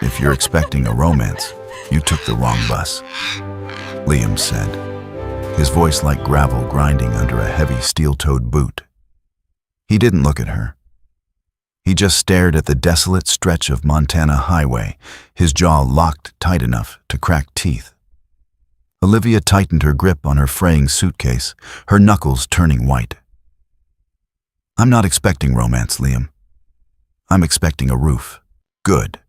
"If you're expecting a romance, you took the wrong bus," Liam said, his voice like gravel grinding under a heavy steel-toed boot. He didn't look at her. He just stared at the desolate stretch of Montana highway, his jaw locked tight enough to crack teeth. Olivia tightened her grip on her fraying suitcase, her knuckles turning white. "I'm not expecting romance, Liam. I'm expecting a roof. Good."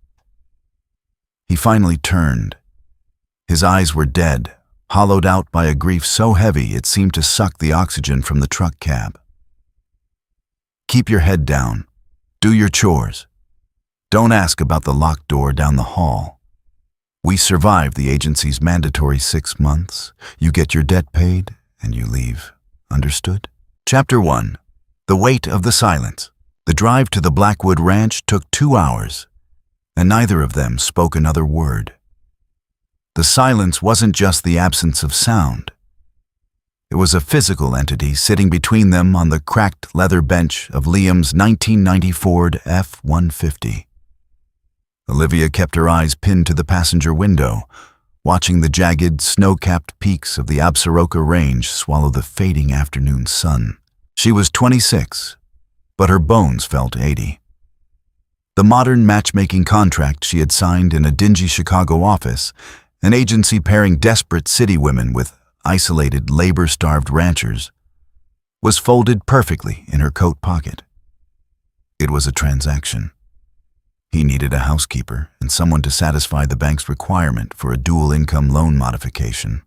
He finally turned. His eyes were dead, hollowed out by a grief so heavy it seemed to suck the oxygen from the truck cab. "Keep your head down. Do your chores. Don't ask about the locked door down the hall. We survived the agency's mandatory 6 months. You get your debt paid, and you leave. Understood?" Chapter 1. The Weight of the Silence. The drive to the Blackwood Ranch took 2 hours, and neither of them spoke another word. The silence wasn't just the absence of sound. It was a physical entity sitting between them on the cracked leather bench of Liam's 1990 Ford F-150. Olivia kept her eyes pinned to the passenger window, watching the jagged, snow-capped peaks of the Absaroka Range swallow the fading afternoon sun. She was 26, but her bones felt 80. The modern matchmaking contract she had signed in a dingy Chicago office, an agency pairing desperate city women with isolated, labor-starved ranchers, was folded perfectly in her coat pocket. It was a transaction. He needed a housekeeper and someone to satisfy the bank's requirement for a dual-income loan modification.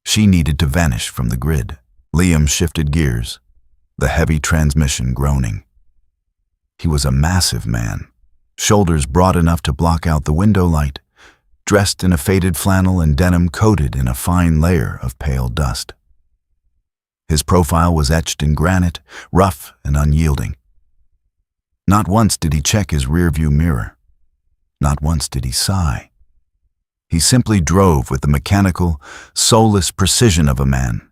She needed to vanish from the grid. Liam shifted gears, the heavy transmission groaning. He was a massive man, shoulders broad enough to block out the window light, dressed in a faded flannel and denim coated in a fine layer of pale dust. His profile was etched in granite, rough and unyielding. Not once did he check his rearview mirror. Not once did he sigh. He simply drove with the mechanical, soulless precision of a man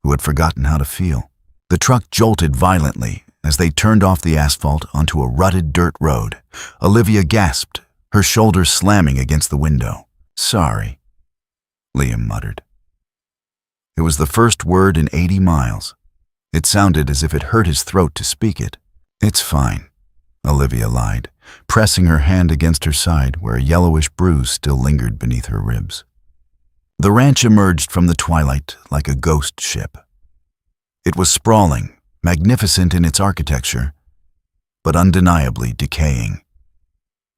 who had forgotten how to feel. The truck jolted violently as they turned off the asphalt onto a rutted dirt road. Olivia gasped, her shoulders slamming against the window. "Sorry," Liam muttered. It was the first word in 80 miles. It sounded as if it hurt his throat to speak it. "It's fine," Olivia lied, pressing her hand against her side where a yellowish bruise still lingered beneath her ribs. The ranch emerged from the twilight like a ghost ship. It was sprawling, magnificent in its architecture, but undeniably decaying.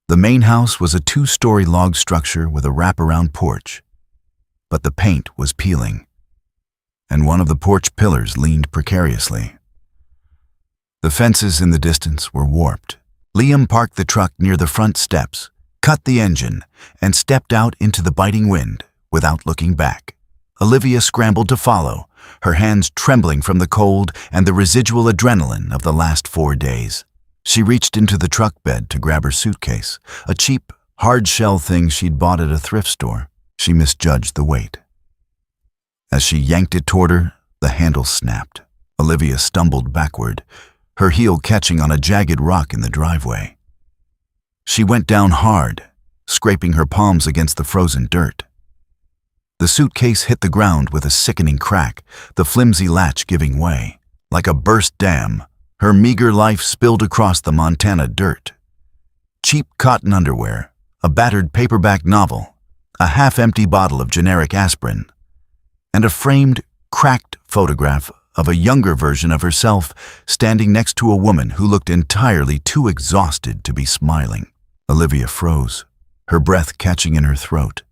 The main house was a 2-story log structure with a wraparound porch, but the paint was peeling, and one of the porch pillars leaned precariously. The fences in the distance were warped. Liam parked the truck near the front steps, cut the engine, and stepped out into the biting wind without looking back. Olivia scrambled to follow, her hands trembling from the cold and the residual adrenaline of the last 4 days. She reached into the truck bed to grab her suitcase, a cheap, hard-shell thing she'd bought at a thrift store. She misjudged the weight. As she yanked it toward her, the handle snapped. Olivia stumbled backward, her heel catching on a jagged rock in the driveway. She went down hard, scraping her palms against the frozen dirt. The suitcase hit the ground with a sickening crack, the flimsy latch giving way. Like a burst dam, her meager life spilled across the Montana dirt. Cheap cotton underwear, a battered paperback novel, a half-empty bottle of generic aspirin, and a framed, cracked photograph of a younger version of herself standing next to a woman who looked entirely too exhausted to be smiling. Olivia froze, her breath catching in her throat.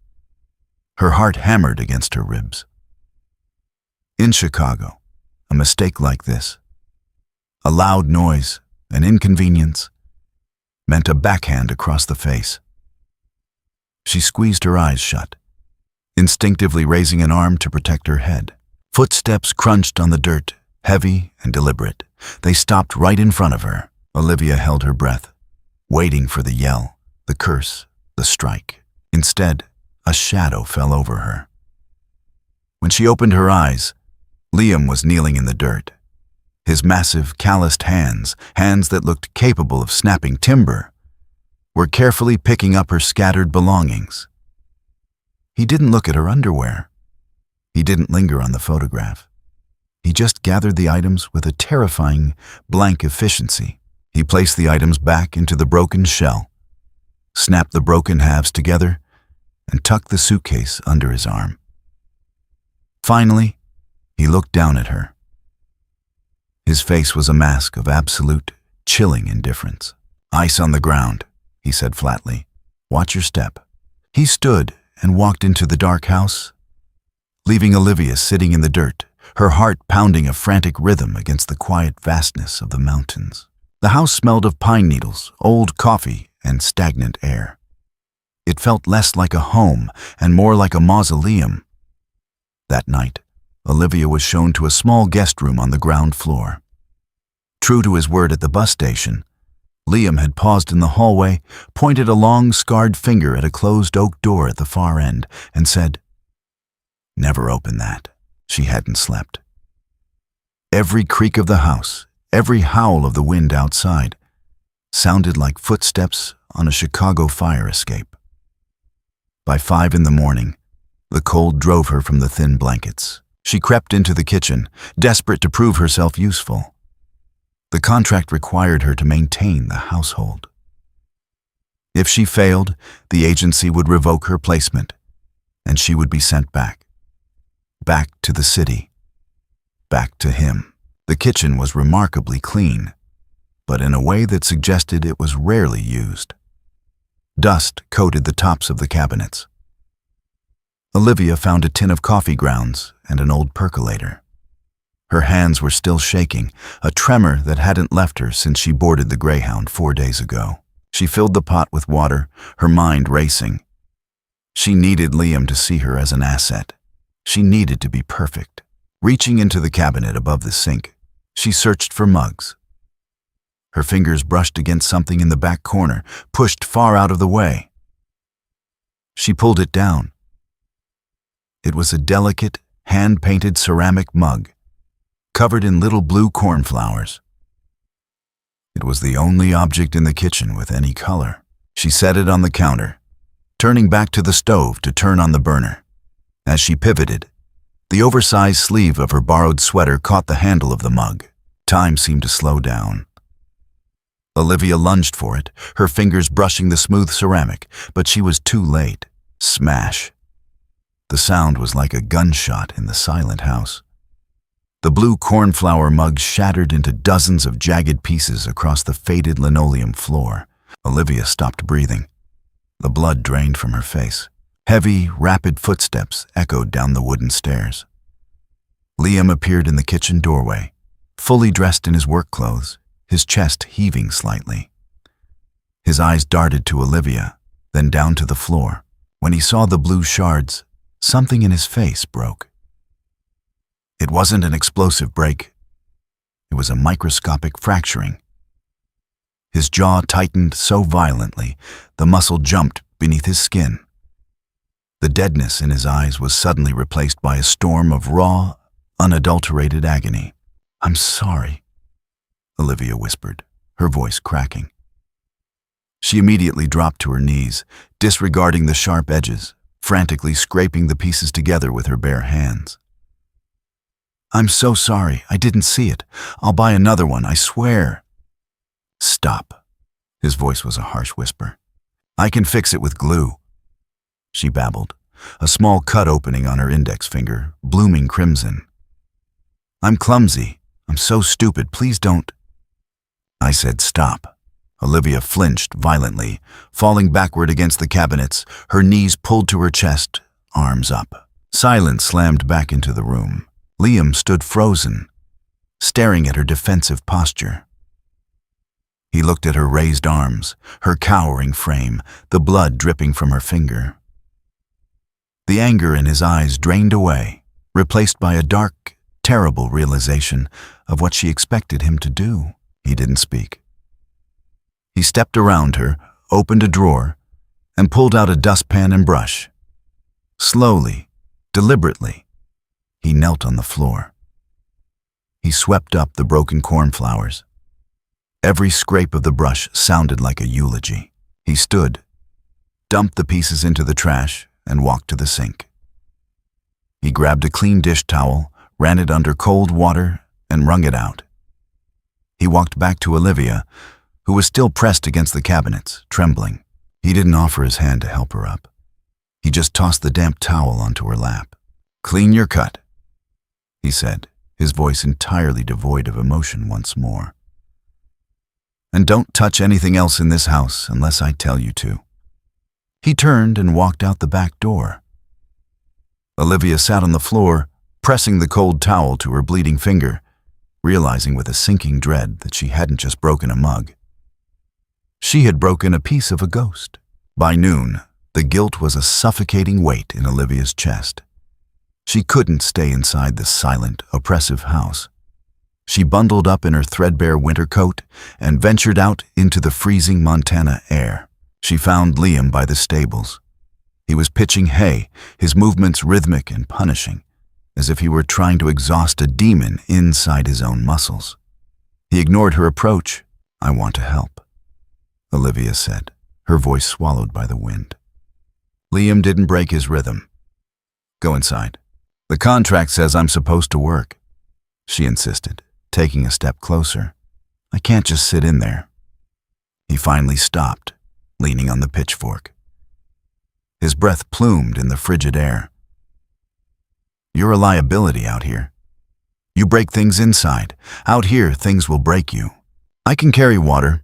Her heart hammered against her ribs. In Chicago, a mistake like this, a loud noise, an inconvenience, meant a backhand across the face. She squeezed her eyes shut, instinctively raising an arm to protect her head. Footsteps crunched on the dirt, heavy and deliberate. They stopped right in front of her. Olivia held her breath, waiting for the yell, the curse, the strike. Instead, a shadow fell over her. When she opened her eyes, Liam was kneeling in the dirt. His massive, calloused hands that looked capable of snapping timber, were carefully picking up her scattered belongings. He didn't look at her underwear. He didn't linger on the photograph. He just gathered the items with a terrifying blank efficiency. He placed the items back into the broken shell, snapped the broken halves together, and tucked the suitcase under his arm. Finally, he looked down at her. His face was a mask of absolute, chilling indifference. "Ice on the ground," he said flatly. "Watch your step." He stood and walked into the dark house, leaving Olivia sitting in the dirt, her heart pounding a frantic rhythm against the quiet vastness of the mountains. The house smelled of pine needles, old coffee, and stagnant air. It felt less like a home and more like a mausoleum. That night, Olivia was shown to a small guest room on the ground floor. True to his word at the bus station, Liam had paused in the hallway, pointed a long, scarred finger at a closed oak door at the far end, and said, "Never open that." She hadn't slept. Every creak of the house, every howl of the wind outside, sounded like footsteps on a Chicago fire escape. By 5 in the morning, the cold drove her from the thin blankets. She crept into the kitchen, desperate to prove herself useful. The contract required her to maintain the household. If she failed, the agency would revoke her placement, and she would be sent back. Back to the city. Back to him. The kitchen was remarkably clean, but in a way that suggested it was rarely used. Dust coated the tops of the cabinets. Olivia found a tin of coffee grounds and an old percolator. Her hands were still shaking, a tremor that hadn't left her since she boarded the Greyhound 4 days ago. She filled the pot with water, her mind racing. She needed Liam to see her as an asset. She needed to be perfect. Reaching into the cabinet above the sink, she searched for mugs. Her fingers brushed against something in the back corner, pushed far out of the way. She pulled it down. It was a delicate, hand-painted ceramic mug, covered in little blue cornflowers. It was the only object in the kitchen with any color. She set it on the counter, turning back to the stove to turn on the burner. As she pivoted, the oversized sleeve of her borrowed sweater caught the handle of the mug. Time seemed to slow down. Olivia lunged for it, her fingers brushing the smooth ceramic, but she was too late. Smash. The sound was like a gunshot in the silent house. The blue cornflower mug shattered into dozens of jagged pieces across the faded linoleum floor. Olivia stopped breathing. The blood drained from her face. Heavy, rapid footsteps echoed down the wooden stairs. Liam appeared in the kitchen doorway, fully dressed in his work clothes, his chest heaving slightly. His eyes darted to Olivia, then down to the floor. When he saw the blue shards, something in his face broke. It wasn't an explosive break. It was a microscopic fracturing. His jaw tightened so violently, the muscle jumped beneath his skin. The deadness in his eyes was suddenly replaced by a storm of raw, unadulterated agony. "I'm sorry," Olivia whispered, her voice cracking. She immediately dropped to her knees, disregarding the sharp edges, frantically scraping the pieces together with her bare hands. "I'm so sorry, I didn't see it. I'll buy another one, I swear." "Stop." His voice was a harsh whisper. "I can fix it with glue," she babbled, a small cut opening on her index finger, blooming crimson. "I'm clumsy. I'm so stupid. Please don't." "I said stop." Olivia flinched violently, falling backward against the cabinets, her knees pulled to her chest, arms up. Silence slammed back into the room. Liam stood frozen, staring at her defensive posture. He looked at her raised arms, her cowering frame, the blood dripping from her finger. The anger in his eyes drained away, replaced by a dark, terrible realization of what she expected him to do. He didn't speak. He stepped around her, opened a drawer, and pulled out a dustpan and brush. Slowly, deliberately, he knelt on the floor. He swept up the broken cornflowers. Every scrape of the brush sounded like a eulogy. He stood, dumped the pieces into the trash, and walked to the sink. He grabbed a clean dish towel, ran it under cold water, and wrung it out. He walked back to Olivia, who was still pressed against the cabinets, trembling. He didn't offer his hand to help her up. He just tossed the damp towel onto her lap. "Clean your cut," he said, his voice entirely devoid of emotion once more. "And don't touch anything else in this house unless I tell you to." He turned and walked out the back door. Olivia sat on the floor, pressing the cold towel to her bleeding finger, realizing with a sinking dread that she hadn't just broken a mug. She had broken a piece of a ghost. By noon, the guilt was a suffocating weight in Olivia's chest. She couldn't stay inside this silent, oppressive house. She bundled up in her threadbare winter coat and ventured out into the freezing Montana air. She found Liam by the stables. He was pitching hay, his movements rhythmic and punishing, as if he were trying to exhaust a demon inside his own muscles. He ignored her approach. "I want to help," Olivia said, her voice swallowed by the wind. Liam didn't break his rhythm. "Go inside. The contract says I'm supposed to work," she insisted, taking a step closer. "I can't just sit in there." He finally stopped, leaning on the pitchfork. His breath plumed in the frigid air. "You're a liability out here. You break things inside. Out here, things will break you. I can carry water,"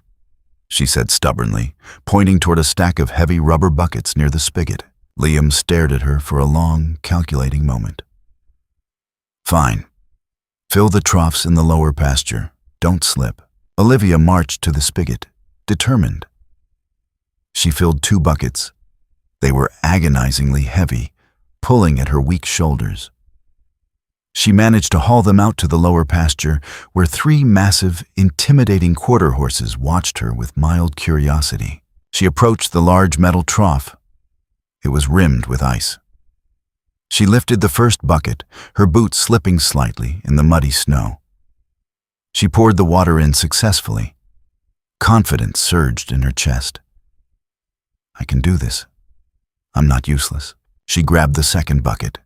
she said stubbornly, pointing toward a stack of heavy rubber buckets near the spigot. Liam stared at her for a long, calculating moment. "Fine. Fill the troughs in the lower pasture. Don't slip." Olivia marched to the spigot, determined. She filled 2 buckets. They were agonizingly heavy, pulling at her weak shoulders. She managed to haul them out to the lower pasture, where 3 massive, intimidating quarter horses watched her with mild curiosity. She approached the large metal trough. It was rimmed with ice. She lifted the first bucket, her boots slipping slightly in the muddy snow. She poured the water in successfully. Confidence surged in her chest. "I can do this. I'm not useless." She grabbed the second bucket.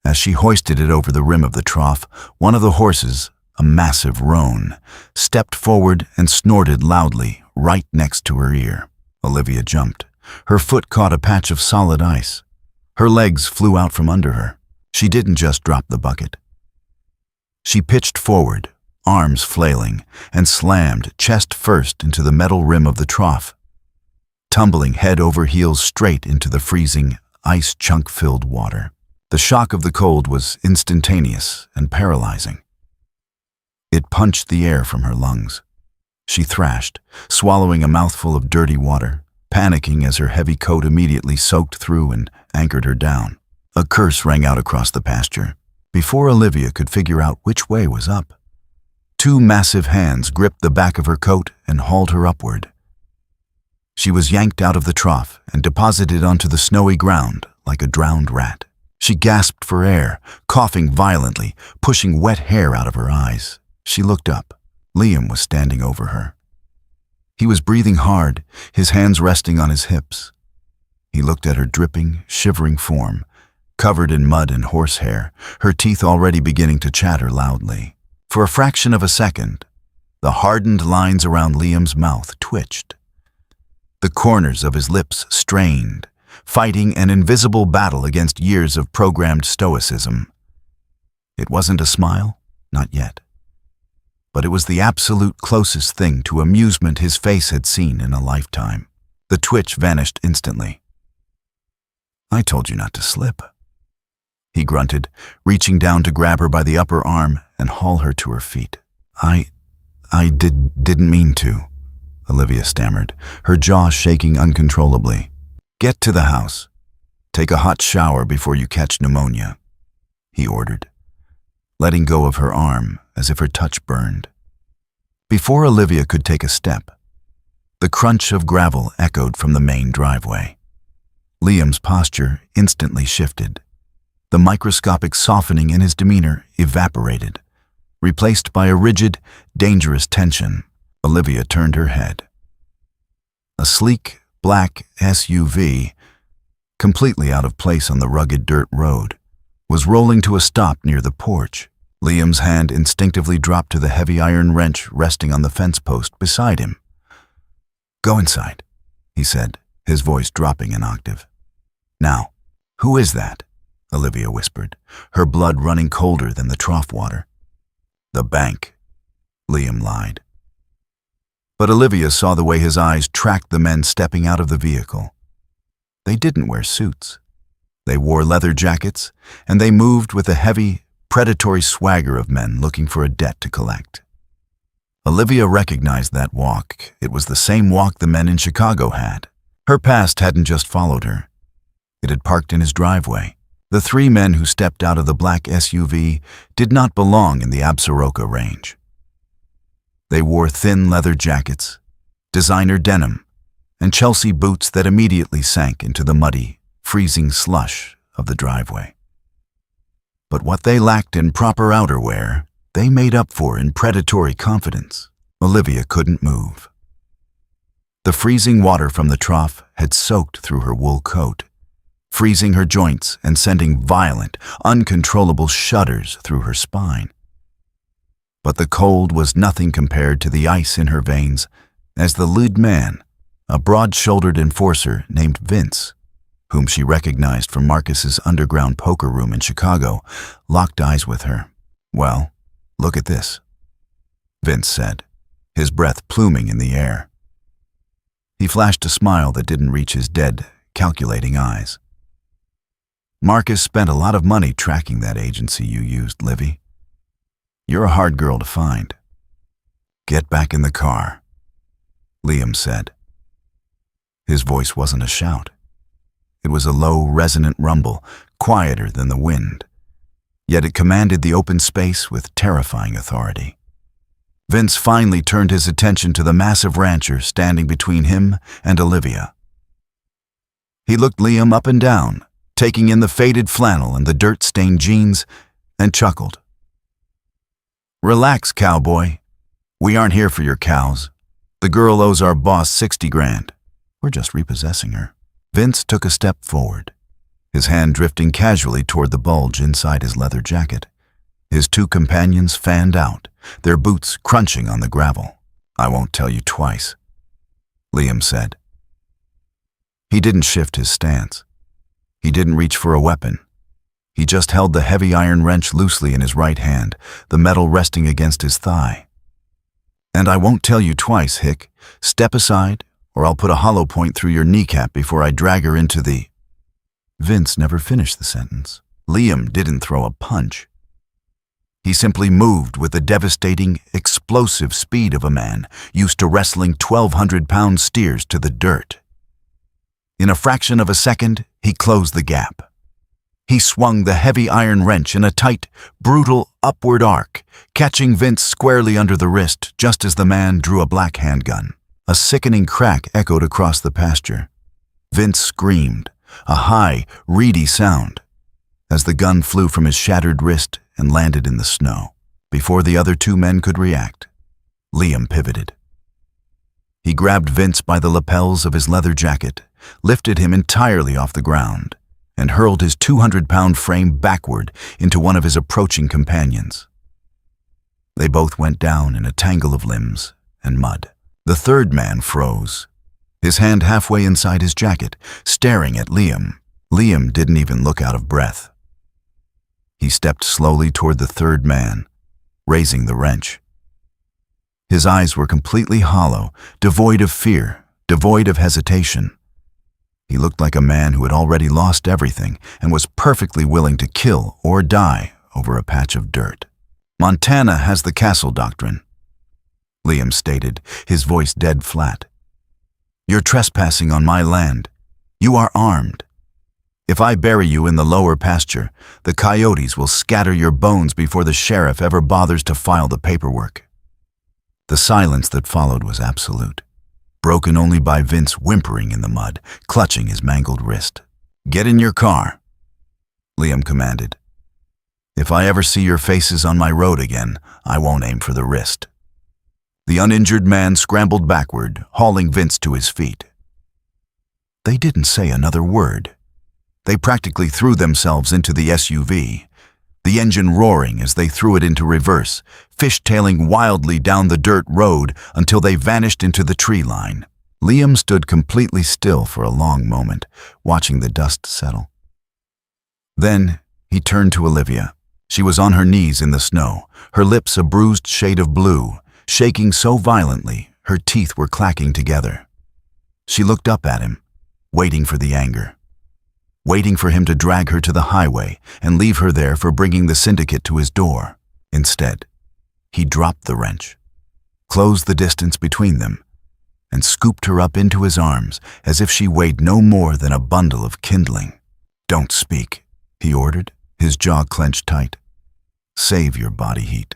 As she hoisted it over the rim of the trough, one of the horses, a massive roan, stepped forward and snorted loudly right next to her ear. Olivia jumped. Her foot caught a patch of solid ice. Her legs flew out from under her. She didn't just drop the bucket. She pitched forward, arms flailing, and slammed chest first into the metal rim of the trough, tumbling head over heels straight into the freezing, ice-chunk-filled water. The shock of the cold was instantaneous and paralyzing. It punched the air from her lungs. She thrashed, swallowing a mouthful of dirty water, panicking as her heavy coat immediately soaked through and anchored her down. A curse rang out across the pasture. Before Olivia could figure out which way was up, 2 massive hands gripped the back of her coat and hauled her upward. She was yanked out of the trough and deposited onto the snowy ground like a drowned rat. She gasped for air, coughing violently, pushing wet hair out of her eyes. She looked up. Liam was standing over her. He was breathing hard, his hands resting on his hips. He looked at her dripping, shivering form, covered in mud and horsehair, her teeth already beginning to chatter loudly. For a fraction of a second, the hardened lines around Liam's mouth twitched. The corners of his lips strained, fighting an invisible battle against years of programmed stoicism. It wasn't a smile, not yet. But it was the absolute closest thing to amusement his face had seen in a lifetime. The twitch vanished instantly. "I told you not to slip," he grunted, reaching down to grab her by the upper arm and haul her to her feet. I didn't mean to," Olivia stammered, her jaw shaking uncontrollably. "Get to the house. Take a hot shower before you catch pneumonia," he ordered, letting go of her arm as if her touch burned. Before Olivia could take a step, the crunch of gravel echoed from the main driveway. Liam's posture instantly shifted. The microscopic softening in his demeanor evaporated, replaced by a rigid, dangerous tension. Olivia turned her head. A sleek, black SUV, completely out of place on the rugged dirt road, was rolling to a stop near the porch. Liam's hand instinctively dropped to the heavy iron wrench resting on the fence post beside him. "Go inside," he said, his voice dropping an octave. "Now, who is that?" Olivia whispered, her blood running colder than the trough water. "The bank," Liam lied. But Olivia saw the way his eyes tracked the men stepping out of the vehicle. They didn't wear suits. They wore leather jackets, and they moved with a heavy, predatory swagger of men looking for a debt to collect. Olivia recognized that walk. It was the same walk the men in Chicago had. Her past hadn't just followed her. It had parked in his driveway. The three men who stepped out of the black SUV did not belong in the Absaroka range. They wore thin leather jackets, designer denim, and Chelsea boots that immediately sank into the muddy, freezing slush of the driveway. But what they lacked in proper outerwear, they made up for in predatory confidence. Olivia couldn't move. The freezing water from the trough had soaked through her wool coat, freezing her joints and sending violent, uncontrollable shudders through her spine. But the cold was nothing compared to the ice in her veins as the lead man, a broad-shouldered enforcer named Vince, whom she recognized from Marcus's underground poker room in Chicago, locked eyes with her. "Well, look at this," Vince said, his breath pluming in the air. He flashed a smile that didn't reach his dead, calculating eyes. "Marcus spent a lot of money tracking that agency you used, Livy. You're a hard girl to find. Get back in the car," Liam said. His voice wasn't a shout. It was a low, resonant rumble, quieter than the wind, yet it commanded the open space with terrifying authority. Vince finally turned his attention to the massive rancher standing between him and Olivia. He looked Liam up and down, taking in the faded flannel and the dirt-stained jeans, and chuckled. "Relax, cowboy. We aren't here for your cows. The girl owes our boss 60 grand. We're just repossessing her." Vince took a step forward, his hand drifting casually toward the bulge inside his leather jacket. His two companions fanned out, their boots crunching on the gravel. "I won't tell you twice," Liam said. He didn't shift his stance. He didn't reach for a weapon. He just held the heavy iron wrench loosely in his right hand, the metal resting against his thigh. "And I won't tell you twice, Hick. Step aside, or I'll put a hollow point through your kneecap before I drag her into the—" Vince never finished the sentence. Liam didn't throw a punch. He simply moved with the devastating, explosive speed of a man used to wrestling 1,200-pound steers to the dirt. In a fraction of a second, he closed the gap. He swung the heavy iron wrench in a tight, brutal upward arc, catching Vince squarely under the wrist just as the man drew a black handgun. A sickening crack echoed across the pasture. Vince screamed, a high, reedy sound, as the gun flew from his shattered wrist and landed in the snow. Before the other two men could react, Liam pivoted. He grabbed Vince by the lapels of his leather jacket, lifted him entirely off the ground, and hurled his 200-pound frame backward into one of his approaching companions. They both went down in a tangle of limbs and mud. The third man froze, his hand halfway inside his jacket, staring at Liam. Liam didn't even look out of breath. He stepped slowly toward the third man, raising the wrench. His eyes were completely hollow, devoid of fear, devoid of hesitation. He looked like a man who had already lost everything and was perfectly willing to kill or die over a patch of dirt. "Montana has the castle doctrine," Liam stated, his voice dead flat. "You're trespassing on my land. You are armed. If I bury you in the lower pasture, the coyotes will scatter your bones before the sheriff ever bothers to file the paperwork." The silence that followed was absolute, broken only by Vince whimpering in the mud, clutching his mangled wrist. "Get in your car," Liam commanded. "If I ever see your faces on my road again, I won't aim for the wrist." The uninjured man scrambled backward, hauling Vince to his feet. They didn't say another word. They practically threw themselves into the SUV, the engine roaring as they threw it into reverse, fishtailing wildly down the dirt road until they vanished into the tree line. Liam stood completely still for a long moment, watching the dust settle. Then he turned to Olivia. She was on her knees in the snow, her lips a bruised shade of blue, shaking so violently her teeth were clacking together. She looked up at him, waiting for the anger, waiting for him to drag her to the highway and leave her there for bringing the syndicate to his door. Instead, he dropped the wrench, closed the distance between them, and scooped her up into his arms as if she weighed no more than a bundle of kindling. "Don't speak," he ordered, his jaw clenched tight. "Save your body heat."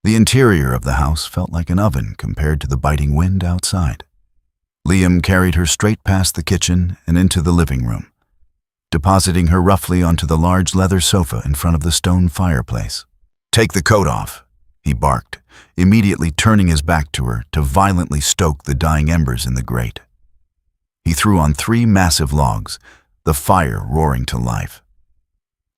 The interior of the house felt like an oven compared to the biting wind outside. Liam carried her straight past the kitchen and into the living room, depositing her roughly onto the large leather sofa in front of the stone fireplace. "Take the coat off," he barked, immediately turning his back to her to violently stoke the dying embers in the grate. He threw on 3 massive logs, the fire roaring to life.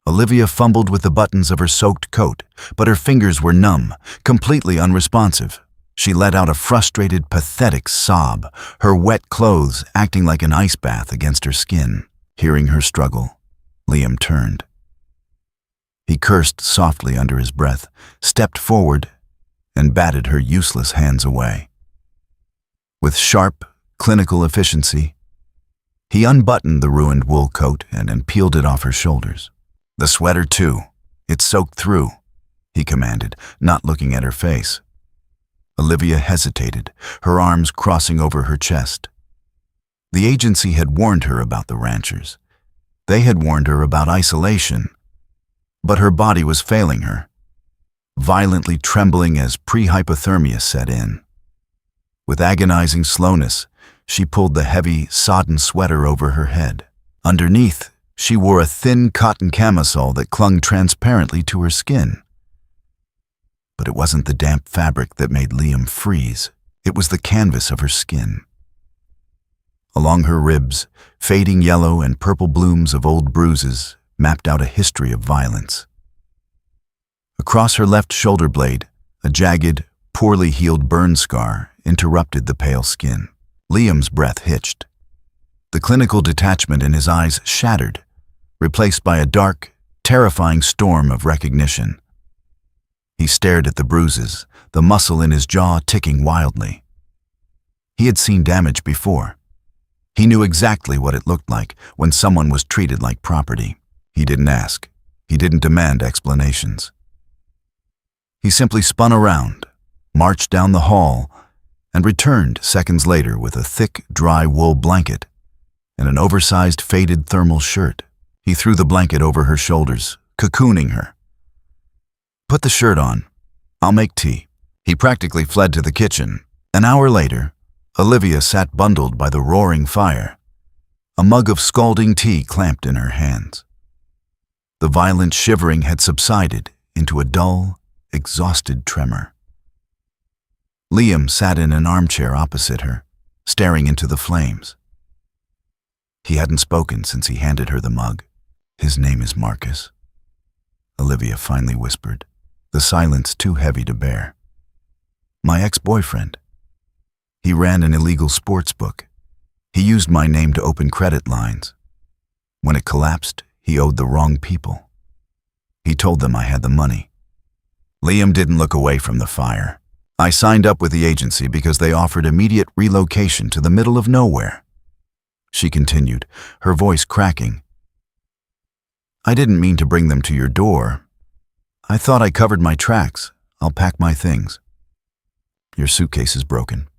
Olivia fumbled with the buttons of her soaked coat, but her fingers were numb, completely unresponsive. She let out a frustrated, pathetic sob, her wet clothes acting like an ice bath against her skin. Hearing her struggle, Liam turned. He cursed softly under his breath, stepped forward, and batted her useless hands away. With sharp, clinical efficiency, he unbuttoned the ruined wool coat and then peeled it off her shoulders. "The sweater, too. It's soaked through," he commanded, not looking at her face. Olivia hesitated, her arms crossing over her chest. The agency had warned her about the ranchers. They had warned her about isolation. But her body was failing her, violently trembling as pre-hypothermia set in. With agonizing slowness, she pulled the heavy, sodden sweater over her head. Underneath, she wore a thin cotton camisole that clung transparently to her skin. But it wasn't the damp fabric that made Liam freeze. It was the canvas of her skin. Along her ribs, fading yellow and purple blooms of old bruises mapped out a history of violence. Across her left shoulder blade, a jagged, poorly healed burn scar interrupted the pale skin. Liam's breath hitched. The clinical detachment in his eyes shattered, replaced by a dark, terrifying storm of recognition. He stared at the bruises, the muscle in his jaw ticking wildly. He had seen damage before. He knew exactly what it looked like when someone was treated like property. He didn't ask. He didn't demand explanations. He simply spun around, marched down the hall, and returned seconds later with a thick, dry wool blanket and an oversized, faded thermal shirt. He threw the blanket over her shoulders, cocooning her. "Put the shirt on. I'll make tea." He practically fled to the kitchen. An hour later, Olivia sat bundled by the roaring fire, a mug of scalding tea clamped in her hands. The violent shivering had subsided into a dull, exhausted tremor. Liam sat in an armchair opposite her, staring into the flames. He hadn't spoken since he handed her the mug. "His name is Marcus," Olivia finally whispered, the silence too heavy to bear. "My ex-boyfriend. He ran an illegal sports book. He used my name to open credit lines. When it collapsed, he owed the wrong people. He told them I had the money." Liam didn't look away from the fire. "I signed up with the agency because they offered immediate relocation to the middle of nowhere," she continued, her voice cracking. "I didn't mean to bring them to your door. I thought I covered my tracks. I'll pack my things." "Your suitcase is broken,"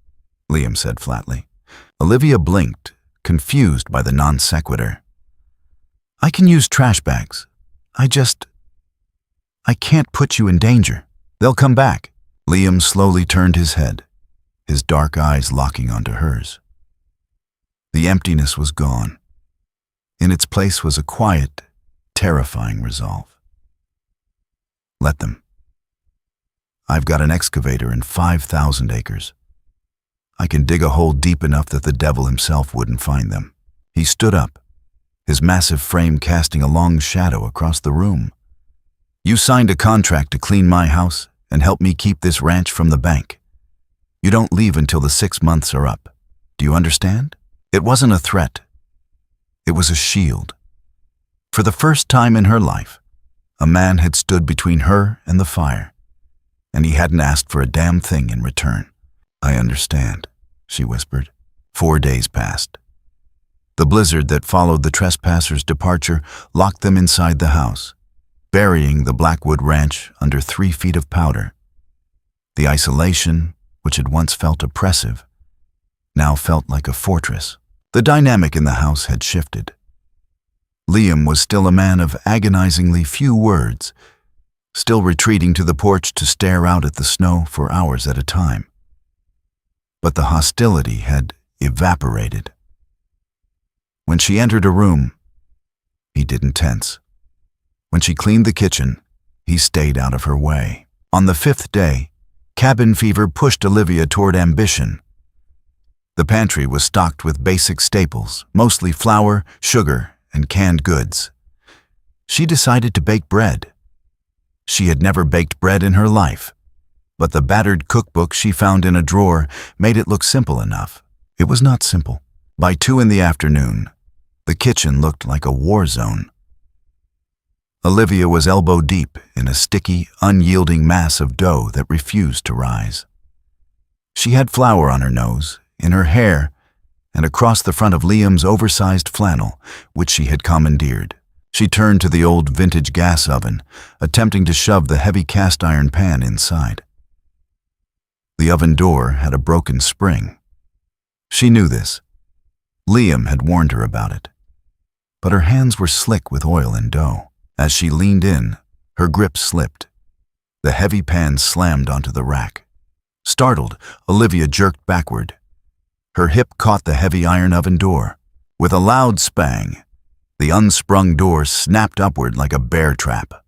Liam said flatly. Olivia blinked, confused by the non sequitur. "I can use trash bags. I can't put you in danger. They'll come back." Liam slowly turned his head, his dark eyes locking onto hers. The emptiness was gone. In its place was a quiet, terrifying resolve. "Let them. I've got an excavator and 5,000 acres. I can dig a hole deep enough that the devil himself wouldn't find them." He stood up, his massive frame casting a long shadow across the room. "You signed a contract to clean my house and help me keep this ranch from the bank. You don't leave until the 6 months are up. Do you understand?" It wasn't a threat. It was a shield. For the first time in her life, a man had stood between her and the fire, and he hadn't asked for a damn thing in return. "I understand," she whispered. 4 days passed. The blizzard that followed the trespassers' departure locked them inside the house, burying the Blackwood Ranch under 3 feet of powder. The isolation, which had once felt oppressive, now felt like a fortress. The dynamic in the house had shifted. Liam was still a man of agonizingly few words, still retreating to the porch to stare out at the snow for hours at a time. But the hostility had evaporated. When she entered a room, he didn't tense. When she cleaned the kitchen, he stayed out of her way. On the 5th day, cabin fever pushed Olivia toward ambition. The pantry was stocked with basic staples, mostly flour, sugar, and canned goods. She decided to bake bread. She had never baked bread in her life, but the battered cookbook she found in a drawer made it look simple enough. It was not simple. By 2 in the afternoon, the kitchen looked like a war zone. Olivia was elbow deep in a sticky, unyielding mass of dough that refused to rise. She had flour on her nose, in her hair, and across the front of Liam's oversized flannel, which she had commandeered. She turned to the old vintage gas oven, attempting to shove the heavy cast-iron pan inside. The oven door had a broken spring. She knew this. Liam had warned her about it. But her hands were slick with oil and dough. As she leaned in, her grip slipped. The heavy pan slammed onto the rack. Startled, Olivia jerked backward. Her hip caught the heavy iron oven door. With a loud spang, the unsprung door snapped upward like a bear trap.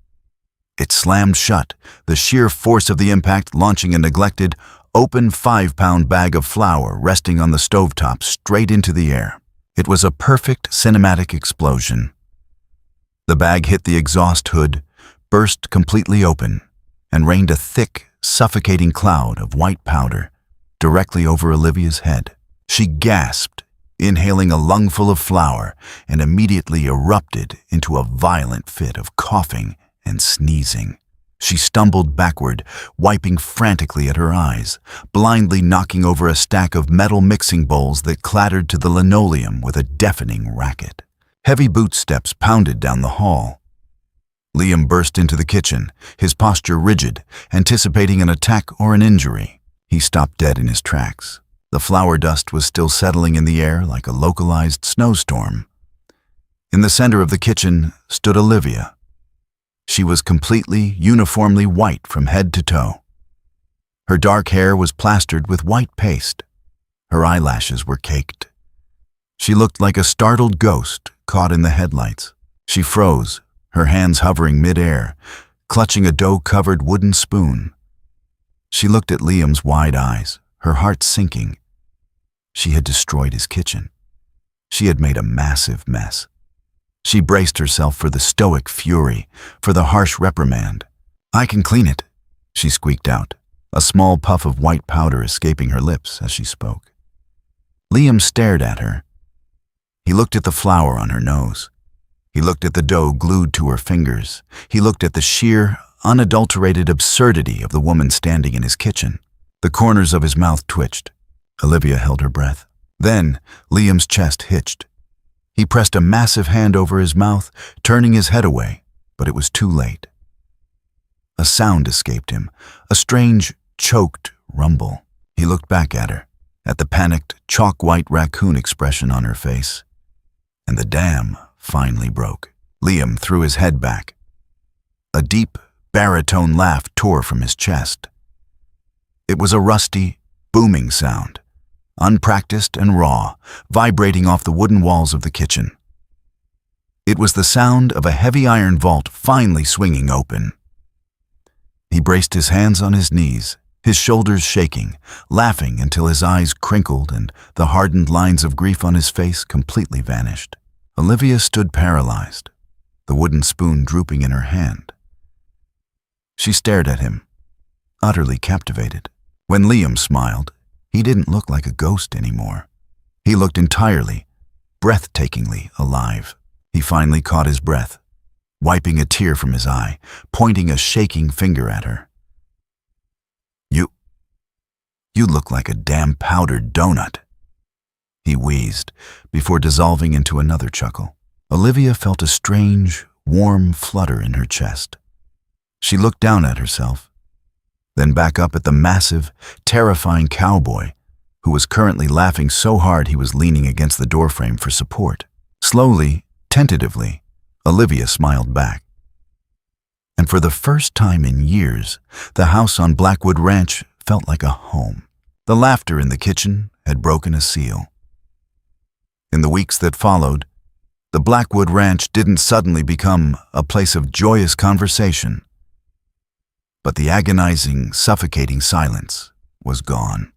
It slammed shut, the sheer force of the impact launching a neglected, open 5-pound bag of flour resting on the stovetop straight into the air. It was a perfect cinematic explosion. The bag hit the exhaust hood, burst completely open, and rained a thick, suffocating cloud of white powder directly over Olivia's head. She gasped, inhaling a lungful of flour, and immediately erupted into a violent fit of coughing and sneezing. She stumbled backward, wiping frantically at her eyes, blindly knocking over a stack of metal mixing bowls that clattered to the linoleum with a deafening racket. Heavy boot steps pounded down the hall. Liam burst into the kitchen, his posture rigid, anticipating an attack or an injury. He stopped dead in his tracks. The flour dust was still settling in the air like a localized snowstorm. In the center of the kitchen stood Olivia. She was completely, uniformly white from head to toe. Her dark hair was plastered with white paste. Her eyelashes were caked. She looked like a startled ghost caught in the headlights. She froze, her hands hovering mid-air, clutching a dough-covered wooden spoon. She looked at Liam's wide eyes, her heart sinking. She had destroyed his kitchen. She had made a massive mess. She braced herself for the stoic fury, for the harsh reprimand. "I can clean it," she squeaked out, a small puff of white powder escaping her lips as she spoke. Liam stared at her. He looked at the flour on her nose. He looked at the dough glued to her fingers. He looked at the sheer, unadulterated absurdity of the woman standing in his kitchen. The corners of his mouth twitched. Olivia held her breath. Then, Liam's chest hitched. He pressed a massive hand over his mouth, turning his head away, but it was too late. A sound escaped him, a strange, choked rumble. He looked back at her, at the panicked, chalk-white raccoon expression on her face. And the dam finally broke. Liam threw his head back. A deep, baritone laugh tore from his chest. It was a rusty, booming sound, unpracticed and raw, vibrating off the wooden walls of the kitchen. It was the sound of a heavy iron vault finally swinging open. He braced his hands on his knees, his shoulders shaking, laughing until his eyes crinkled and the hardened lines of grief on his face completely vanished. Olivia stood paralyzed, the wooden spoon drooping in her hand. She stared at him, utterly captivated. When Liam smiled, he didn't look like a ghost anymore. He looked entirely, breathtakingly alive. He finally caught his breath, wiping a tear from his eye, pointing a shaking finger at her. You look like a damn powdered donut," he wheezed, before dissolving into another chuckle. Olivia felt a strange, warm flutter in her chest. She looked down at herself, then back up at the massive, terrifying cowboy who was currently laughing so hard he was leaning against the doorframe for support. Slowly, tentatively, Olivia smiled back. And for the first time in years, the house on Blackwood Ranch felt like a home. The laughter in the kitchen had broken a seal. In the weeks that followed, the Blackwood Ranch didn't suddenly become a place of joyous conversation, but the agonizing, suffocating silence was gone.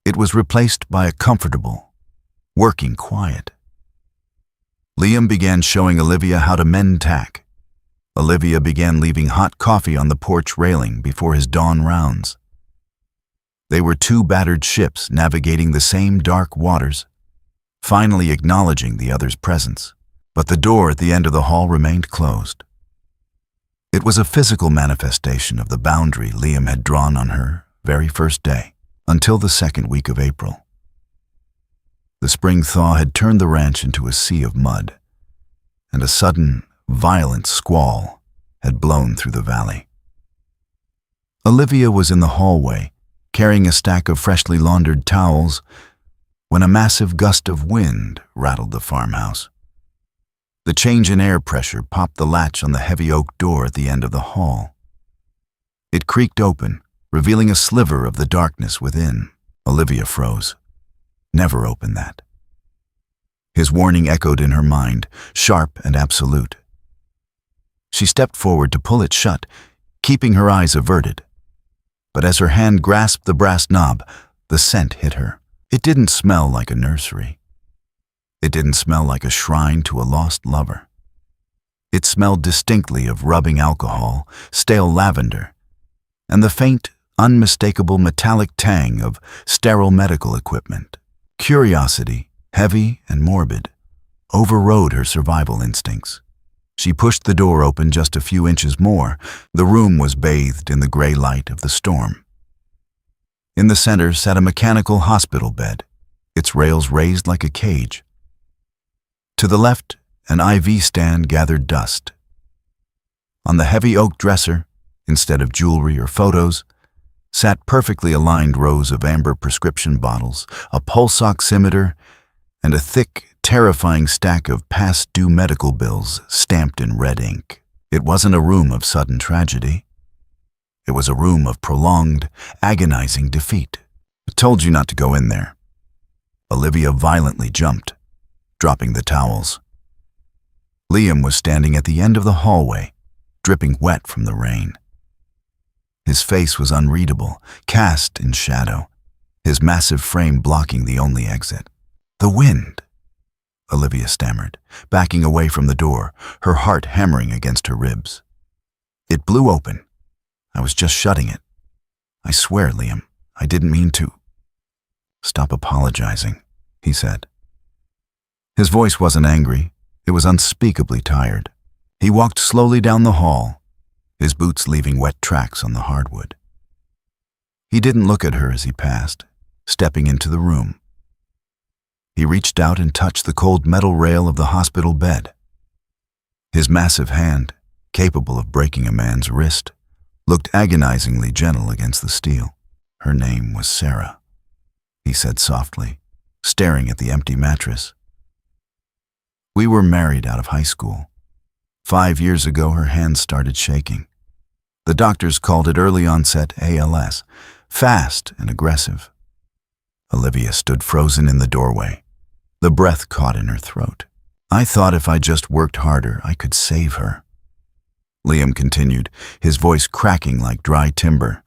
It was replaced by a comfortable, working quiet. Liam began showing Olivia how to mend tack. Olivia began leaving hot coffee on the porch railing before his dawn rounds. They were two battered ships navigating the same dark waters, finally acknowledging the other's presence. But the door at the end of the hall remained closed. It was a physical manifestation of the boundary Liam had drawn on her very first day, until the second week of April. The spring thaw had turned the ranch into a sea of mud, and a sudden, violent squall had blown through the valley. Olivia was in the hallway, carrying a stack of freshly laundered towels, when a massive gust of wind rattled the farmhouse. The change in air pressure popped the latch on the heavy oak door at the end of the hall. It creaked open, revealing a sliver of the darkness within. Olivia froze. Never open that. His warning echoed in her mind, sharp and absolute. She stepped forward to pull it shut, keeping her eyes averted. But as her hand grasped the brass knob, the scent hit her. It didn't smell like a nursery. It didn't smell like a shrine to a lost lover. It smelled distinctly of rubbing alcohol, stale lavender, and the faint, unmistakable metallic tang of sterile medical equipment. Curiosity, heavy and morbid, overrode her survival instincts. She pushed the door open just a few inches more. The room was bathed in the gray light of the storm. In the center sat a mechanical hospital bed, its rails raised like a cage. To the left, an IV stand gathered dust. On the heavy oak dresser, instead of jewelry or photos, sat perfectly aligned rows of amber prescription bottles, a pulse oximeter, and a thick, terrifying stack of past-due medical bills stamped in red ink. It wasn't a room of sudden tragedy. It was a room of prolonged, agonizing defeat. "I told you not to go in there." Olivia violently jumped, dropping the towels. Liam was standing at the end of the hallway, dripping wet from the rain. His face was unreadable, cast in shadow, his massive frame blocking the only exit. "The wind," Olivia stammered, backing away from the door, her heart hammering against her ribs. "It blew open. I was just shutting it. I swear, Liam, I didn't mean to." "Stop apologizing," he said. His voice wasn't angry. It was unspeakably tired. He walked slowly down the hall, his boots leaving wet tracks on the hardwood. He didn't look at her as he passed, stepping into the room. He reached out and touched the cold metal rail of the hospital bed. His massive hand, capable of breaking a man's wrist, looked agonizingly gentle against the steel. "Her name was Sarah," he said softly, staring at the empty mattress. "We were married out of high school. 5 years ago, her hands started shaking. The doctors called it early onset ALS, fast and aggressive." Olivia stood frozen in the doorway. The breath caught in her throat. "I thought if I just worked harder, I could save her." Liam continued, his voice cracking like dry timber.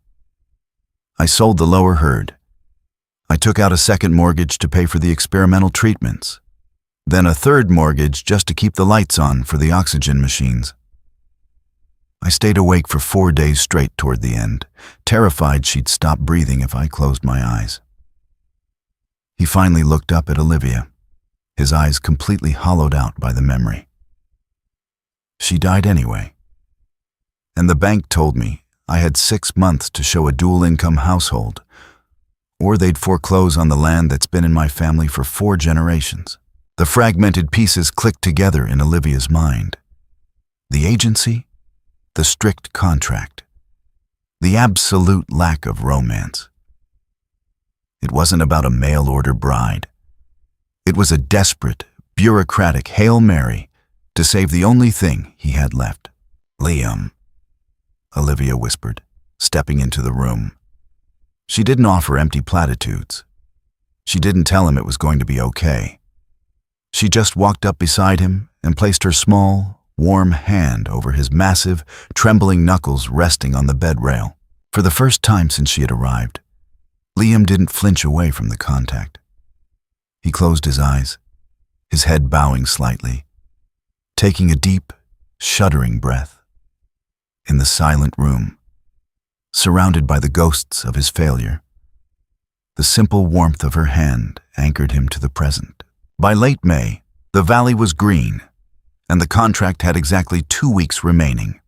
I sold the lower herd. I took out a second mortgage to pay for the experimental treatments, then a third mortgage just to keep the lights on for the oxygen machines. I stayed awake for 4 days straight toward the end, terrified she'd stop breathing if I closed my eyes. He finally looked up at Olivia, his eyes completely hollowed out by the memory. She died anyway. And the bank told me I had 6 months to show a dual-income household, or they'd foreclose on the land that's been in my family for 4 generations. The fragmented pieces clicked together in Olivia's mind. The agency, the strict contract, the absolute lack of romance. It wasn't about a mail-order bride. It was a desperate, bureaucratic Hail Mary to save the only thing he had left. "Liam," Olivia whispered, stepping into the room. She didn't offer empty platitudes. She didn't tell him it was going to be okay. She just walked up beside him and placed her small, warm hand over his massive, trembling knuckles resting on the bed rail. For the first time since she had arrived, Liam didn't flinch away from the contact. He closed his eyes, his head bowing slightly, taking a deep, shuddering breath. In the silent room, surrounded by the ghosts of his failure, the simple warmth of her hand anchored him to the present. By late May, the valley was green, and the contract had exactly 2 weeks remaining.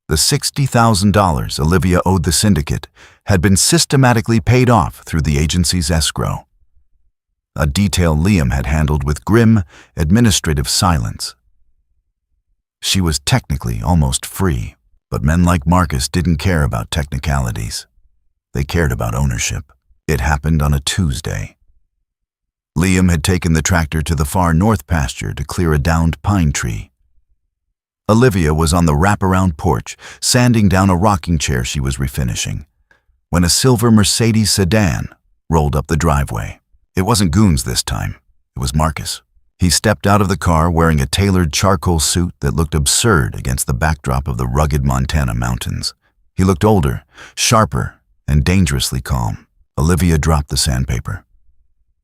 The $60,000 Olivia owed the syndicate had been systematically paid off through the agency's escrow, a detail Liam had handled with grim, administrative silence. She was technically almost free, but men like Marcus didn't care about technicalities. They cared about ownership. It happened on a Tuesday. Liam had taken the tractor to the far north pasture to clear a downed pine tree. Olivia was on the wraparound porch, sanding down a rocking chair she was refinishing, when a silver Mercedes sedan rolled up the driveway. It wasn't Goons this time. It was Marcus. He stepped out of the car wearing a tailored charcoal suit that looked absurd against the backdrop of the rugged Montana mountains. He looked older, sharper, and dangerously calm. Olivia dropped the sandpaper.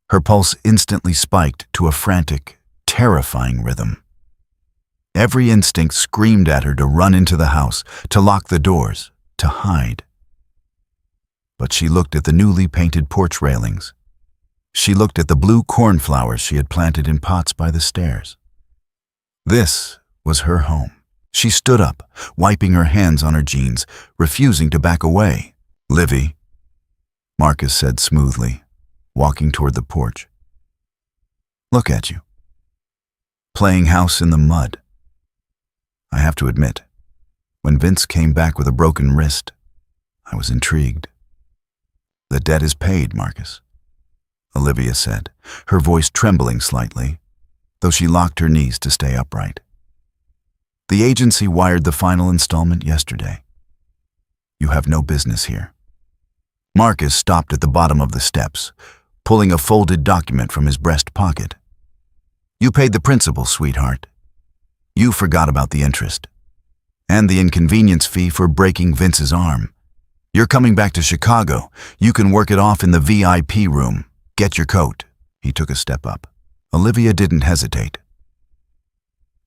Her pulse instantly spiked to a frantic, terrifying rhythm. Every instinct screamed at her to run into the house, to lock the doors, to hide. But she looked at the newly painted porch railings. She looked at the blue cornflowers she had planted in pots by the stairs. This was her home. She stood up, wiping her hands on her jeans, refusing to back away. "Livy," Marcus said smoothly, walking toward the porch. "Look at you. Playing house in the mud." I have to admit, when Vince came back with a broken wrist, I was intrigued. "The debt is paid, Marcus," Olivia said, her voice trembling slightly, though she locked her knees to stay upright. "The agency wired the final installment yesterday. You have no business here." Marcus stopped at the bottom of the steps, pulling a folded document from his breast pocket. "You paid the principal, sweetheart. You forgot about the interest. And the inconvenience fee for breaking Vince's arm. You're coming back to Chicago. You can work it off in the VIP room. Get your coat." He took a step up. Olivia didn't hesitate.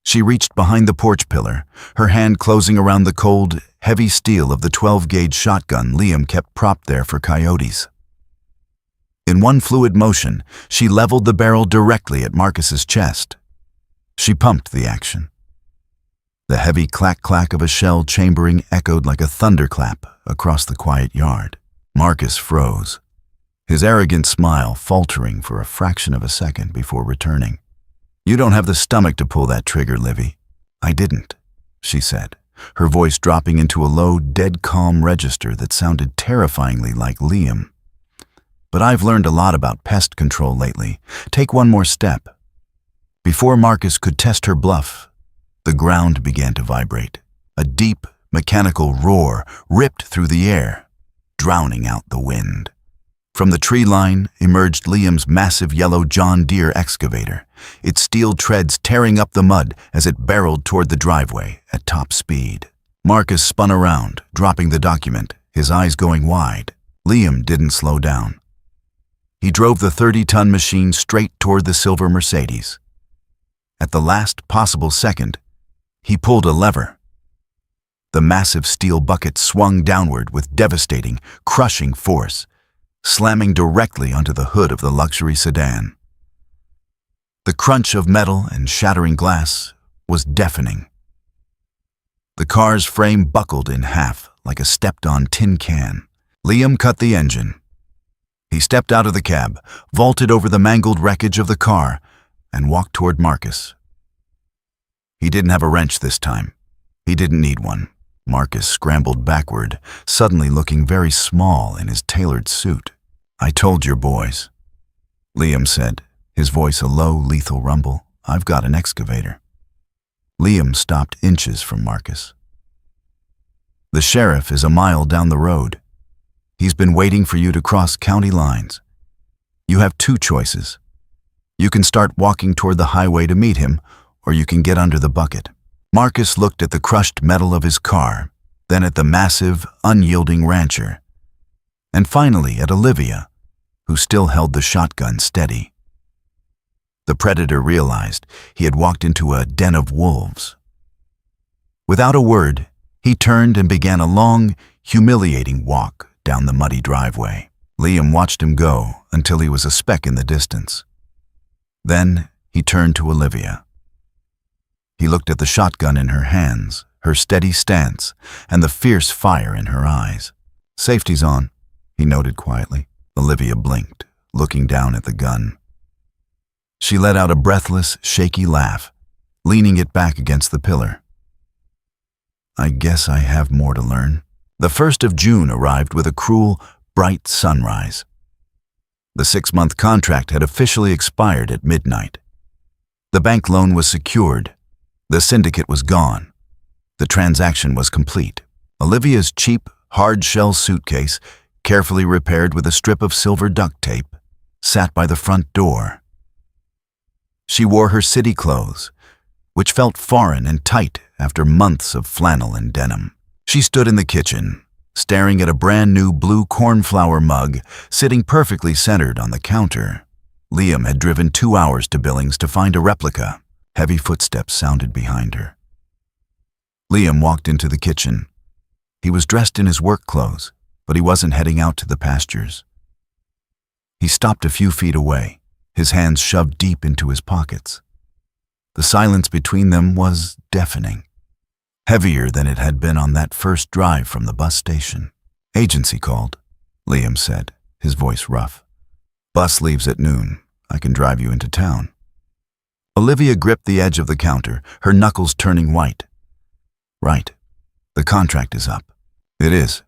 She reached behind the porch pillar, her hand closing around the cold, heavy steel of the 12-gauge shotgun Liam kept propped there for coyotes. In one fluid motion, she leveled the barrel directly at Marcus's chest. She pumped the action. The heavy clack-clack of a shell chambering echoed like a thunderclap across the quiet yard. Marcus froze, his arrogant smile faltering for a fraction of a second before returning. "You don't have the stomach to pull that trigger, Livy." "I didn't," she said, her voice dropping into a low, dead calm register that sounded terrifyingly like Liam. "But I've learned a lot about pest control lately. Take one more step." Before Marcus could test her bluff, the ground began to vibrate. A deep, mechanical roar ripped through the air, drowning out the wind. From the tree line emerged Liam's massive yellow John Deere excavator, its steel treads tearing up the mud as it barreled toward the driveway at top speed. Marcus spun around, dropping the document, his eyes going wide. Liam didn't slow down. He drove the 30-ton machine straight toward the silver Mercedes. At the last possible second, he pulled a lever. The massive steel bucket swung downward with devastating, crushing force, slamming directly onto the hood of the luxury sedan. The crunch of metal and shattering glass was deafening. The car's frame buckled in half like a stepped-on tin can. Liam cut the engine. He stepped out of the cab, vaulted over the mangled wreckage of the car, and walked toward Marcus. He didn't have a wrench this time. He didn't need one. Marcus scrambled backward, suddenly looking very small in his tailored suit. "I told your boys," Liam said, his voice a low, lethal rumble. "I've got an excavator." Liam stopped inches from Marcus. "The sheriff is a mile down the road. He's been waiting for you to cross county lines. You have two choices. You can start walking toward the highway to meet him, or you can get under the bucket." Marcus looked at the crushed metal of his car, then at the massive, unyielding rancher, and finally at Olivia, who still held the shotgun steady. The predator realized he had walked into a den of wolves. Without a word, he turned and began a long, humiliating walk down the muddy driveway. Liam watched him go until he was a speck in the distance. Then he turned to Olivia. He looked at the shotgun in her hands, her steady stance, and the fierce fire in her eyes. "Safety's on," he noted quietly. Olivia blinked, looking down at the gun. She let out a breathless, shaky laugh, leaning it back against the pillar. "I guess I have more to learn." The 1st of June arrived with a cruel, bright sunrise. The 6-month contract had officially expired at midnight. The bank loan was secured. The syndicate was gone. The transaction was complete. Olivia's cheap, hard-shell suitcase, carefully repaired with a strip of silver duct tape, sat by the front door. She wore her city clothes, which felt foreign and tight after months of flannel and denim. She stood in the kitchen, staring at a brand-new blue cornflower mug sitting perfectly centered on the counter. Liam had driven 2 hours to Billings to find a replica. Heavy footsteps sounded behind her. Liam walked into the kitchen. He was dressed in his work clothes, but he wasn't heading out to the pastures. He stopped a few feet away, his hands shoved deep into his pockets. The silence between them was deafening, heavier than it had been on that first drive from the bus station. "Agency called," Liam said, his voice rough. "Bus leaves at noon. I can drive you into town." Olivia gripped the edge of the counter, her knuckles turning white. "Right. The contract is up." "It is,"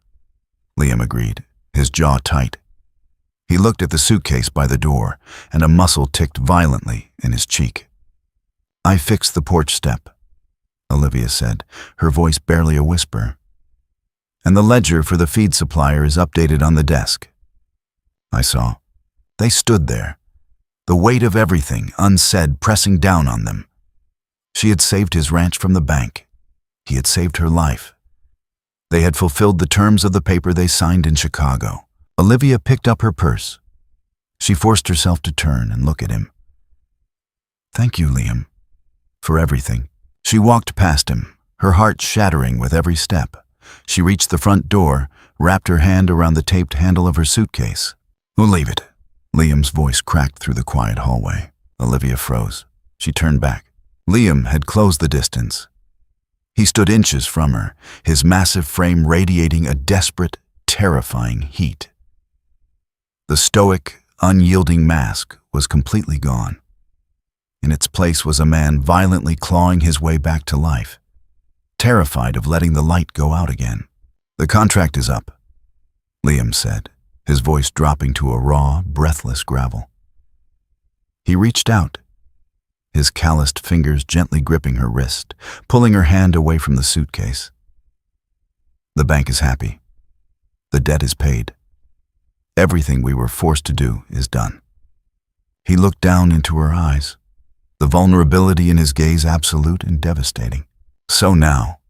Liam agreed, his jaw tight. He looked at the suitcase by the door, and a muscle ticked violently in his cheek. "I fixed the porch step," Olivia said, her voice barely a whisper. "And the ledger for the feed supplier is updated on the desk." I saw. They stood there, the weight of everything unsaid pressing down on them. She had saved his ranch from the bank. He had saved her life. They had fulfilled the terms of the paper they signed in Chicago. Olivia picked up her purse. She forced herself to turn and look at him. "Thank you, Liam, for everything." She walked past him, her heart shattering with every step. She reached the front door, wrapped her hand around the taped handle of her suitcase. "We'll leave it." Liam's voice cracked through the quiet hallway. Olivia froze. She turned back. Liam had closed the distance. He stood inches from her, his massive frame radiating a desperate, terrifying heat. The stoic, unyielding mask was completely gone. In its place was a man violently clawing his way back to life, terrified of letting the light go out again. "The contract is up," Liam said, his voice dropping to a raw, breathless gravel. He reached out, his calloused fingers gently gripping her wrist, pulling her hand away from the suitcase. "The bank is happy. The debt is paid. Everything we were forced to do is done." He looked down into her eyes, the vulnerability in his gaze absolute and devastating. "So now,"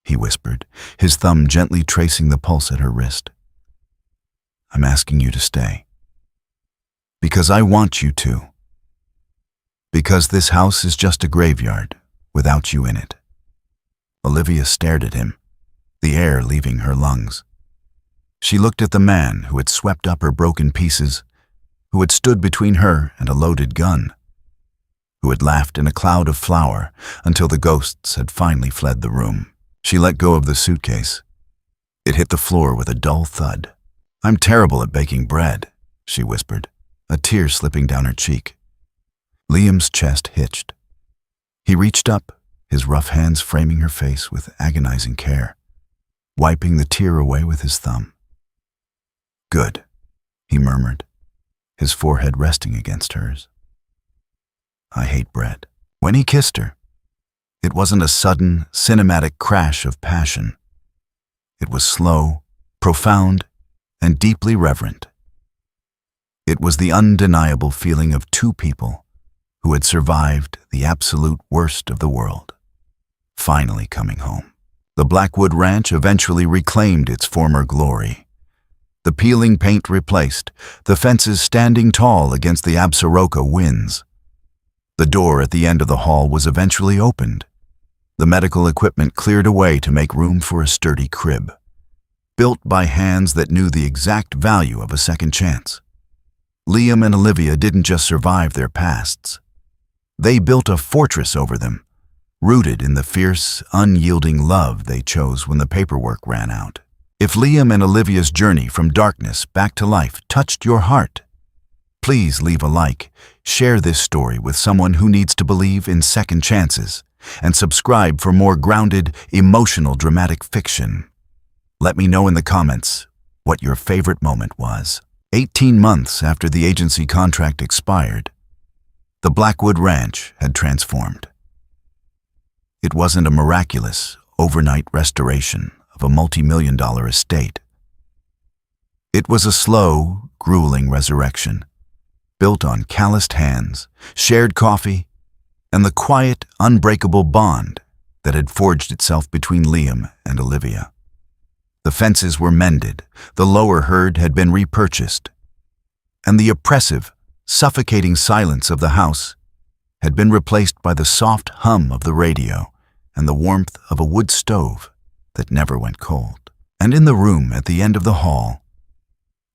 he whispered, his thumb gently tracing the pulse at her wrist. I'm asking you to stay. Because I want you to. Because this house is just a graveyard without you in it. Olivia stared at him, the air leaving her lungs. She looked at the man who had swept up her broken pieces, who had stood between her and a loaded gun, who had laughed in a cloud of flour until the ghosts had finally fled the room. She let go of the suitcase. It hit the floor with a dull thud. I'm terrible at baking bread, she whispered, a tear slipping down her cheek. Liam's chest hitched. He reached up, his rough hands framing her face with agonizing care, wiping the tear away with his thumb. Good, he murmured, his forehead resting against hers. I hate bread. When he kissed her, it wasn't a sudden, cinematic crash of passion. It was slow, profound, and deeply reverent. It was the undeniable feeling of two people who had survived the absolute worst of the world, finally coming home. The Blackwood Ranch eventually reclaimed its former glory. The peeling paint replaced, the fences standing tall against the Absaroka winds. The door at the end of the hall was eventually opened. The medical equipment cleared away to make room for a sturdy crib, built by hands that knew the exact value of a second chance. Liam and Olivia didn't just survive their pasts. They built a fortress over them, rooted in the fierce, unyielding love they chose when the paperwork ran out. If Liam and Olivia's journey from darkness back to life touched your heart, please leave a like, share this story with someone who needs to believe in second chances, and subscribe for more grounded, emotional, dramatic fiction. Let me know in the comments what your favorite moment was. 18 months after the agency contract expired, the Blackwood Ranch had transformed. It wasn't a miraculous, overnight restoration of a multi-million-dollar estate. It was a slow, grueling resurrection, built on calloused hands, shared coffee, and the quiet, unbreakable bond that had forged itself between Liam and Olivia. The fences were mended, the lower herd had been repurchased, and the oppressive, suffocating silence of the house had been replaced by the soft hum of the radio and the warmth of a wood stove that never went cold. And in the room at the end of the hall,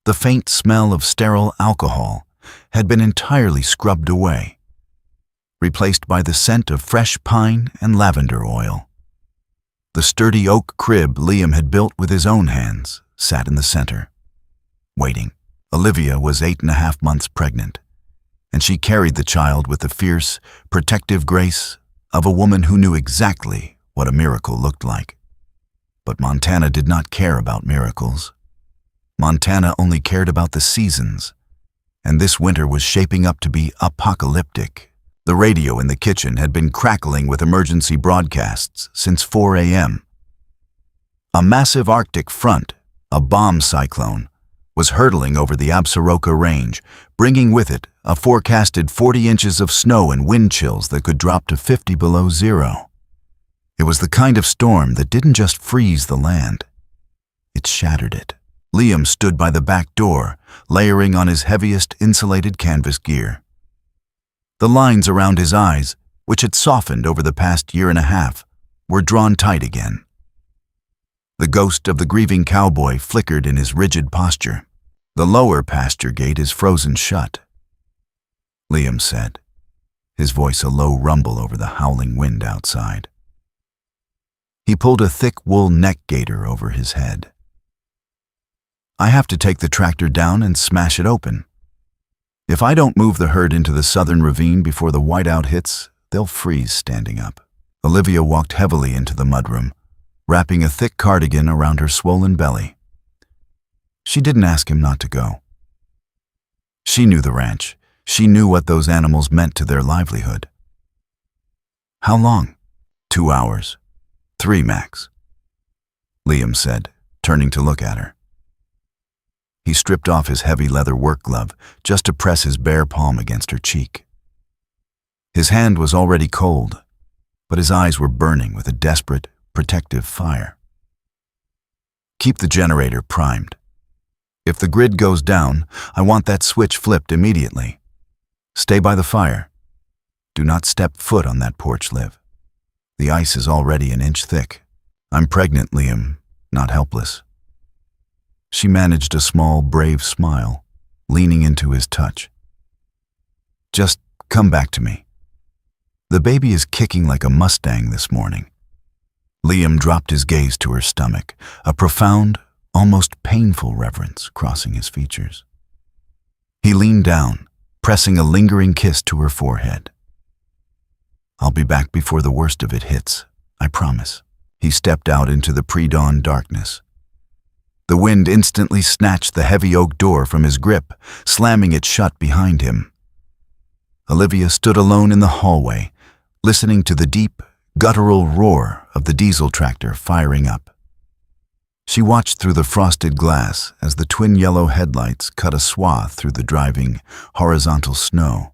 the faint smell of sterile alcohol had been entirely scrubbed away, replaced by the scent of fresh pine and lavender oil. The sturdy oak crib Liam had built with his own hands sat in the center, waiting. Olivia was 8.5 months pregnant, and she carried the child with the fierce, protective grace of a woman who knew exactly what a miracle looked like. But Montana did not care about miracles. Montana only cared about the seasons, and this winter was shaping up to be apocalyptic. The radio in the kitchen had been crackling with emergency broadcasts since 4 a.m. A massive Arctic front, a bomb cyclone, was hurtling over the Absaroka Range, bringing with it a forecasted 40 inches of snow and wind chills that could drop to 50 below zero. It was the kind of storm that didn't just freeze the land, it shattered it. Liam stood by the back door, layering on his heaviest insulated canvas gear. The lines around his eyes, which had softened over the past year and a half, were drawn tight again. The ghost of the grieving cowboy flickered in his rigid posture. The lower pasture gate is frozen shut, Liam said, his voice a low rumble over the howling wind outside. He pulled a thick wool neck gaiter over his head. I have to take the tractor down and smash it open. If I don't move the herd into the southern ravine before the whiteout hits, they'll freeze standing up. Olivia walked heavily into the mudroom, wrapping a thick cardigan around her swollen belly. She didn't ask him not to go. She knew the ranch. She knew what those animals meant to their livelihood. How long? 2 hours. 3 max, Liam said, turning to look at her. He stripped off his heavy leather work glove just to press his bare palm against her cheek. His hand was already cold, but his eyes were burning with a desperate, protective fire. Keep the generator primed. If the grid goes down, I want that switch flipped immediately. Stay by the fire. Do not step foot on that porch, Liv. The ice is already an inch thick. I'm pregnant, Liam, not helpless. She managed a small, brave smile, leaning into his touch. Just come back to me. The baby is kicking like a Mustang this morning. Liam dropped his gaze to her stomach, a profound, almost painful reverence crossing his features. He leaned down, pressing a lingering kiss to her forehead. I'll be back before the worst of it hits, I promise. He stepped out into the pre-dawn darkness. The wind instantly snatched the heavy oak door from his grip, slamming it shut behind him. Olivia stood alone in the hallway, listening to the deep, guttural roar of the diesel tractor firing up. She watched through the frosted glass as the twin yellow headlights cut a swath through the driving, horizontal snow,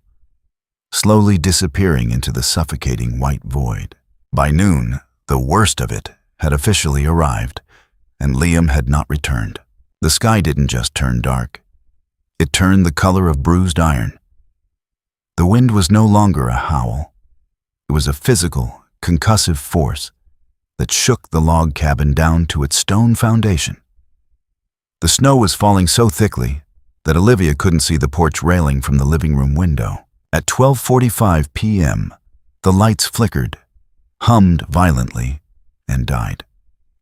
slowly disappearing into the suffocating white void. By noon, the worst of it had officially arrived, and Liam had not returned. The sky didn't just turn dark. It turned the color of bruised iron. The wind was no longer a howl. It was a physical, concussive force that shook the log cabin down to its stone foundation. The snow was falling so thickly that Olivia couldn't see the porch railing from the living room window. At 12:45 p.m., the lights flickered, hummed violently, and died.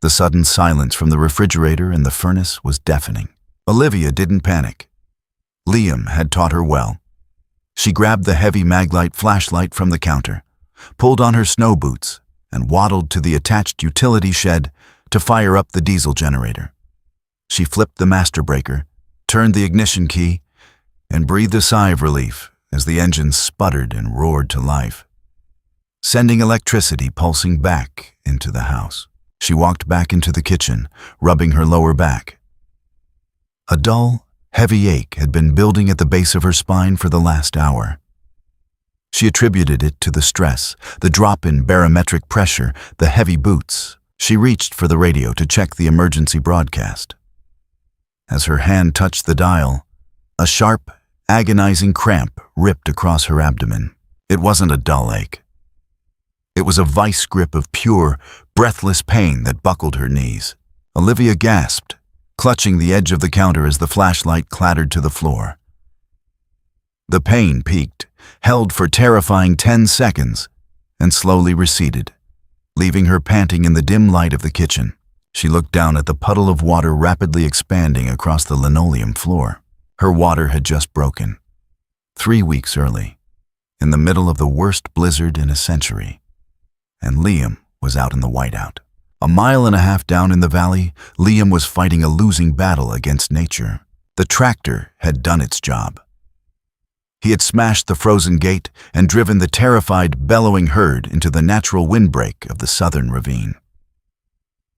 The sudden silence from the refrigerator and the furnace was deafening. Olivia didn't panic. Liam had taught her well. She grabbed the heavy Maglite flashlight from the counter, pulled on her snow boots, and waddled to the attached utility shed to fire up the diesel generator. She flipped the master breaker, turned the ignition key, and breathed a sigh of relief as the engine sputtered and roared to life, sending electricity pulsing back into the house. She walked back into the kitchen, rubbing her lower back. A dull, heavy ache had been building at the base of her spine for the last hour. She attributed it to the stress, the drop in barometric pressure, the heavy boots. She reached for the radio to check the emergency broadcast. As her hand touched the dial, a sharp, agonizing cramp ripped across her abdomen. It wasn't a dull ache. It was a vice grip of pure, breathless pain that buckled her knees. Olivia gasped, clutching the edge of the counter as the flashlight clattered to the floor. The pain peaked, held for terrifying 10 seconds, and slowly receded, leaving her panting in the dim light of the kitchen. She looked down at the puddle of water rapidly expanding across the linoleum floor. Her water had just broken. 3 weeks early, in the middle of the worst blizzard in a century. And Liam was out in the whiteout. A mile and a half down in the valley, Liam was fighting a losing battle against nature. The tractor had done its job. He had smashed the frozen gate and driven the terrified, bellowing herd into the natural windbreak of the southern ravine.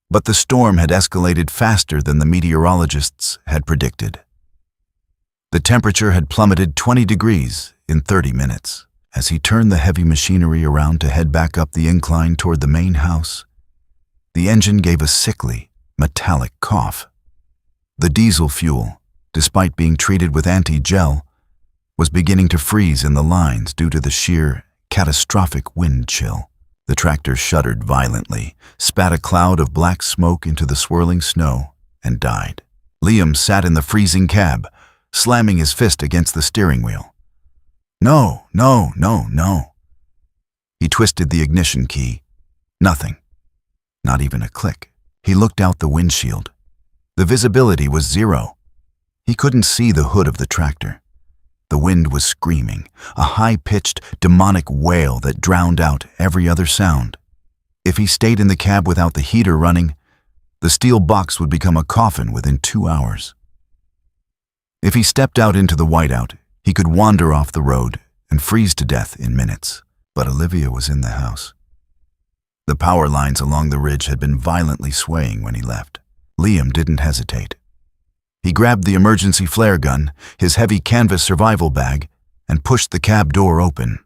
But the storm had escalated faster than the meteorologists had predicted. The temperature had plummeted 20 degrees in 30 minutes. As he turned the heavy machinery around to head back up the incline toward the main house, the engine gave a sickly, metallic cough. The diesel fuel, despite being treated with anti-gel, was beginning to freeze in the lines due to the sheer, catastrophic wind chill. The tractor shuddered violently, spat a cloud of black smoke into the swirling snow, and died. Liam sat in the freezing cab, slamming his fist against the steering wheel. No, no, no, no. He twisted the ignition key. Nothing. Not even a click. He looked out the windshield. The visibility was zero. He couldn't see the hood of the tractor. The wind was screaming, a high-pitched, demonic wail that drowned out every other sound. If he stayed in the cab without the heater running, the steel box would become a coffin within 2 hours. If he stepped out into the whiteout, he could wander off the road and freeze to death in minutes. But Olivia was in the house. The power lines along the ridge had been violently swaying when he left. Liam didn't hesitate. He grabbed the emergency flare gun, his heavy canvas survival bag, and pushed the cab door open.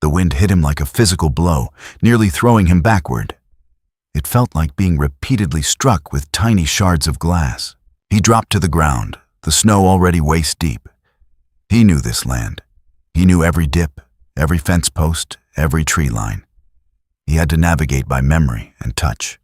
The wind hit him like a physical blow, nearly throwing him backward. It felt like being repeatedly struck with tiny shards of glass. He dropped to the ground, the snow already waist-deep. He knew this land. He knew every dip, every fence post, every tree line. He had to navigate by memory and touch.